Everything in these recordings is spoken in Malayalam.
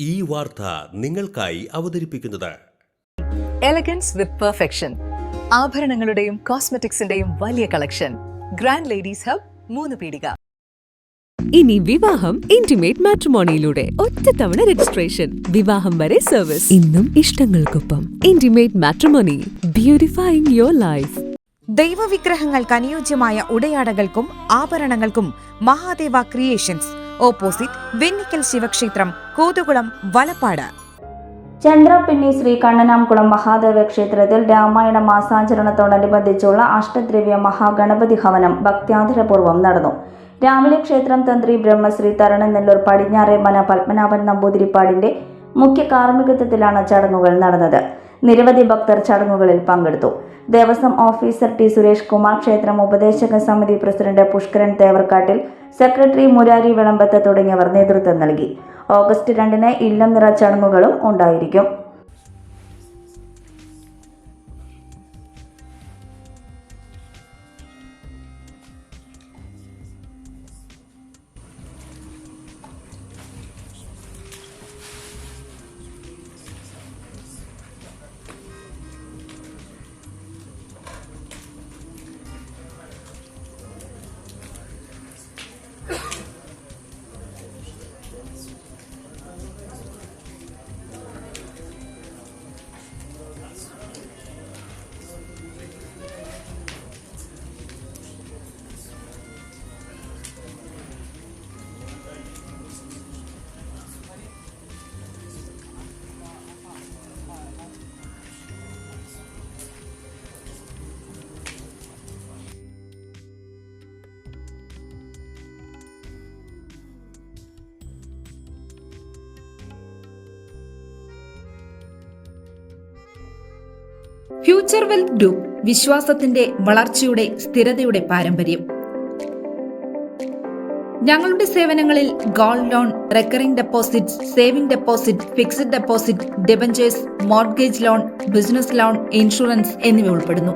ഈ വാർത്ത നിങ്ങൾക്കായി അവതരിപ്പിക്കുന്നത് എലഗൻസ് വിത്ത് പെർഫെക്ഷൻ, ആഭരണങ്ങളുടെയും കോസ്മെറ്റിക്സിന്റെയും വലിയ കളക്ഷൻ. ഗ്രാൻഡ് ലേഡീസ് ഹബ്, 3 പീടിക. ഇനി വിവാഹം ഇന്റിമേറ്റ് മാട്രിമോണിയിലൂടെ ഒറ്റത്തവണ രജിസ്ട്രേഷൻ, വിവാഹം വരെ സർവീസ്. ഇന്നും ഇഷ്ടങ്ങൾക്കൊപ്പം ഇന്റിമേറ്റ് മാട്രിമോണി, ബ്യൂട്ടിഫൈയിങ് യുവർ ലൈഫ്. ദൈവവിഗ്രഹങ്ങൾക്ക് അനുയോജ്യമായ ഉടയാടകൾക്കും ആഭരണങ്ങൾക്കും മഹാദേവ ക്രിയേഷൻസ്, ഓപ്പോസിറ്റ് വെന്നിക്കൽ ശിവക്ഷേത്രം, കോതുകുളം, വലപ്പാട്. ചന്ദ്രപിന്നി ശ്രീ കണ്ണനാംകുളം മഹാദേവ ക്ഷേത്രത്തിൽ രാമായണ മാസാചരണത്തോടനുബന്ധിച്ചുള്ള അഷ്ടദ്രവ്യ മഹാഗണപതി ഹവനം ഭക്ത്യാദരപൂർവ്വം നടന്നു. രാവിലെ ക്ഷേത്രം തന്ത്രി ബ്രഹ്മശ്രീ തരണനെല്ലൂർ പടിഞ്ഞാറേമന പത്മനാഭൻ നമ്പൂതിരിപ്പാടിന്റെ മുഖ്യ കാർമ്മികത്വത്തിലാണ് ചടങ്ങുകൾ നടന്നത്. നിരവധി ഭക്തർ ചടങ്ങുകളിൽ പങ്കെടുത്തു. ദേവസ്വം ഓഫീസർ ടി സുരേഷ് കുമാർ, ക്ഷേത്രം ഉപദേശക സമിതി പ്രസിഡന്റ് പുഷ്കരൻ തേവർക്കാട്ടിൽ, സെക്രട്ടറി മുരാരി വിളമ്പത്ത് തുടങ്ങിയവർ നേതൃത്വം നൽകി. ഓഗസ്റ്റ് 2-ന് ഇല്ലം നിറ ചടങ്ങുകളും ഉണ്ടായിരിക്കും. ഫ്യൂച്ചർ വെൽത്ത് ഗ്രൂപ്പ്, വിശ്വാസത്തിന്റെ വളർച്ചയുടെ സ്ഥിരതയുടെ പാരമ്പര്യം. ഞങ്ങളുടെ സേവനങ്ങളിൽ gold loan, recurring deposit, saving deposit, fixed deposit, debentures, mortgage loan, business loan, insurance എന്നിവ ഉൾപ്പെടുന്നു.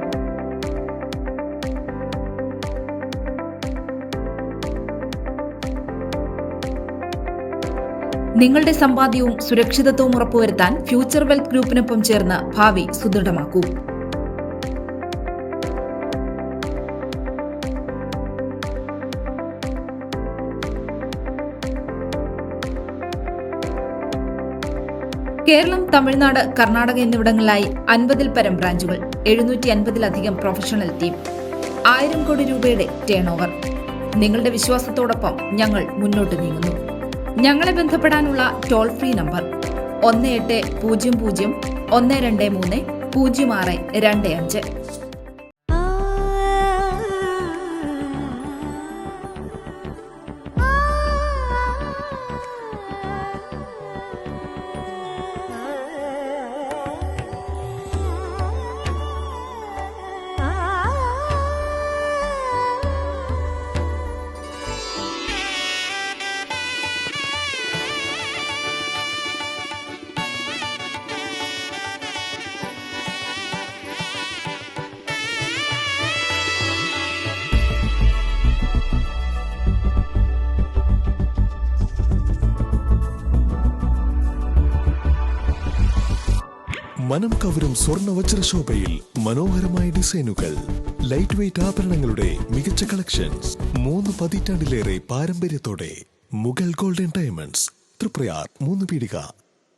നിങ്ങളുടെ സമ്പാദ്യവും സുരക്ഷിതത്വവും ഉറപ്പുവരുത്താൻ ഫ്യൂച്ചർ വെൽത്ത് ഗ്രൂപ്പിനൊപ്പം ചേർന്ന് ഭാവി സുദൃഢമാക്കൂ. കേരളം, തമിഴ്നാട്, കർണാടക എന്നിവിടങ്ങളിലായി 50-ൽ പരം ബ്രാഞ്ചുകൾ, 750-ലധികം പ്രൊഫഷണൽ ടീം, 1000 കോടി രൂപയുടെ ടേൺ ഓവർ. നിങ്ങളുടെ വിശ്വാസത്തോടൊപ്പം ഞങ്ങൾ മുന്നോട്ട് നീങ്ങുന്നു. ഞങ്ങളെ ബന്ധപ്പെടാനുള്ള ടോൾ ഫ്രീ നമ്പർ 1800-123-0625. മനം കവരും സ്വർണ്ണ വജ്രശോഭയിൽ മനോഹരമായ ഡിസൈനുകൾ, ലൈറ്റ് വെയ്റ്റ് ആഭരണങ്ങളുടെ മികച്ച കളക്ഷൻസ്, 3 പതിറ്റാണ്ടിലേറെ പാരമ്പര്യത്തോടെ മുഗൾ ഗോൾഡൻ ഡയമണ്ട്സ്, തൃപ്രയാർ, 3 പീടിക.